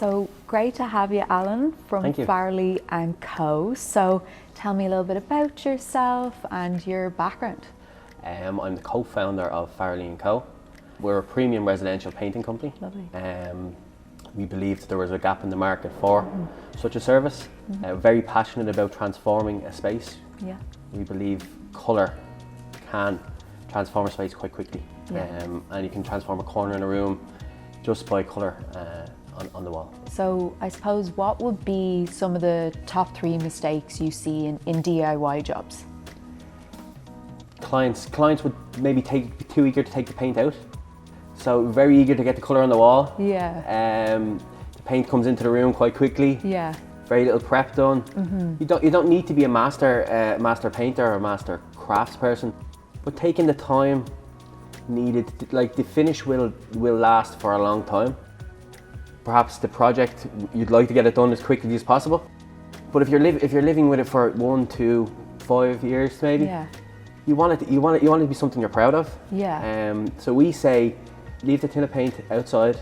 So great to have you, Alan, from Thank you. Farrelly and Co. So tell me a little bit about yourself and your background. I'm the co-founder of Farrelly and Co. We're a premium residential painting company. Lovely. We believed there was a gap in the market for such a service. Very passionate about transforming a space. Yeah. We believe colour can transform a space quite quickly. Yeah. And you can transform a corner in a room just by colour on the wall. So I suppose what would be some of the top 3 mistakes you see in DIY jobs? Clients would maybe be too eager to take the paint out. So very eager to get the colour on the wall. Yeah. The paint comes into the room quite quickly. Yeah. Very little prep done. You don't need to be a master painter or a master craftsperson, but taking the time needed, like the finish will last for a long time. Perhaps the project you'd like to get it done as quickly as possible, but if you're living with it for 1, 2, 5 years maybe, Yeah. you want it to be something you're proud of. Yeah. So we say leave the tin of paint outside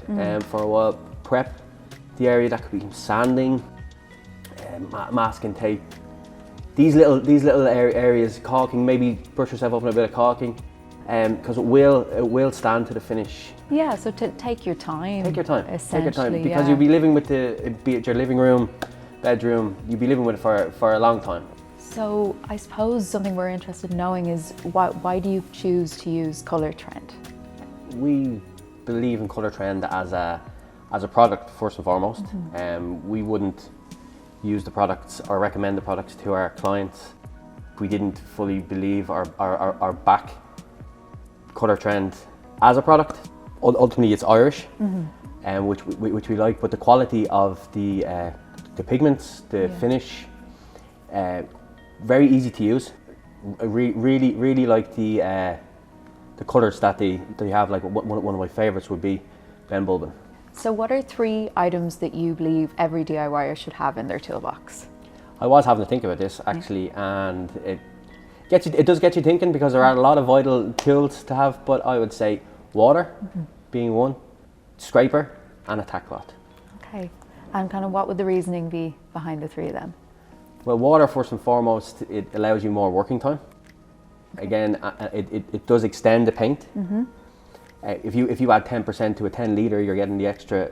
for a while. Prep the area. That could be sanding, masking tape. These little areas, caulking. Maybe brush yourself up in a bit of caulking, because it will stand to the finish. Yeah. So to take your time. Take your time. Essentially, Take your time, because yeah. you'll be living with be it your living room, bedroom. You'll be living with it for a long time. So I suppose something we're interested in knowing is why do you choose to use Colourtrend? We believe in Colourtrend as a product first and foremost. We wouldn't use the products or recommend the products to our clients if we didn't fully believe or back Colourtrend as a product. Ultimately, it's Irish, which we like, but the quality of the pigments, the finish, very easy to use. I really like the colours that they have. Like one of my favourites would be Ben Bulbin. So what are 3 items that you believe every DIYer should have in their toolbox? I was having to think about this actually, and it does get you thinking, because there are a lot of vital tools to have. But I would say water being one, scraper, and a tack cloth. Okay. And kind of what would the reasoning be behind the 3 of them? Well, water first and foremost, it allows you more working time. Okay. Again, it does extend the paint. If you add 10% to a 10 litre, you're getting the extra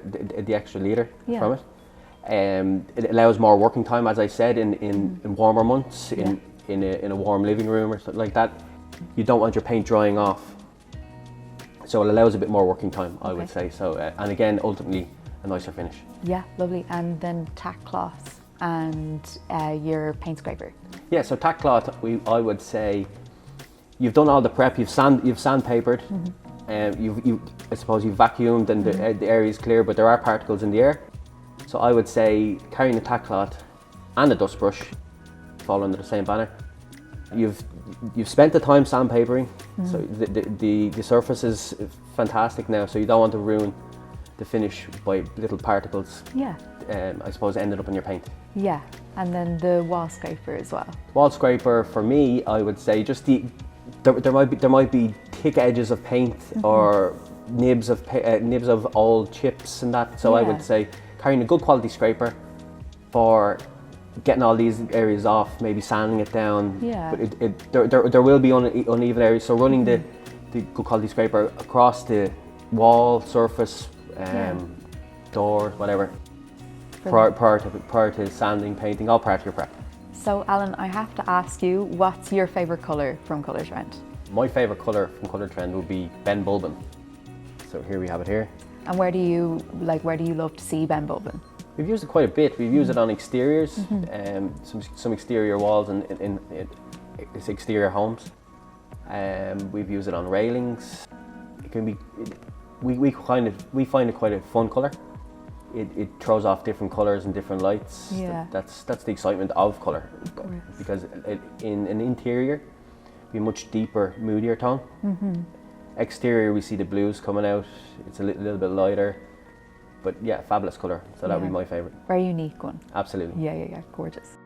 litre from it. It allows more working time, as I said, in warmer months, in a warm living room or something like that. You don't want your paint drying off, so it allows a bit more working time, I would say. So, and again, ultimately, a nicer finish. Yeah, lovely. And then tack cloths and your paint scraper. Yeah, so tack cloth, I would say, you've done all the prep. You've sandpapered. I suppose you've vacuumed and the area is clear, but there are particles in the air. So I would say carrying a tack cloth and a dust brush fall under the same banner. You've spent the time sandpapering, so the surface is fantastic now. So you don't want to ruin the finish by little particles. Yeah. I suppose ended up in your paint. Yeah, and then the wall scraper as well. Wall scraper for me, I would say just there might be thick edges of paint or nibs of old chips and that. So I would say carrying a good quality scraper for getting all these areas off, maybe sanding it down. Yeah. But there will be uneven areas. So running the good quality scraper across the wall, surface, door, whatever. Prior to sanding, painting, all part of your prep. So Alan, I have to ask you, what's your favourite colour from Colourtrend? My favourite colour from Colourtrend would be Ben Bulbin. So here we have it here. And where do you love to see Ben Bulbin? We've used it quite a bit. We've used it on exteriors, some exterior walls in exterior homes. We've used it on railings. It can be. We find it quite a fun colour. It throws off different colours and different lights. Yeah. That's the excitement of colour, because in an interior, be a much deeper, moodier tone. Exterior, we see the blues coming out. It's a little bit lighter, but yeah, fabulous colour. So that would be my favourite. Very unique one. Absolutely. Yeah, gorgeous.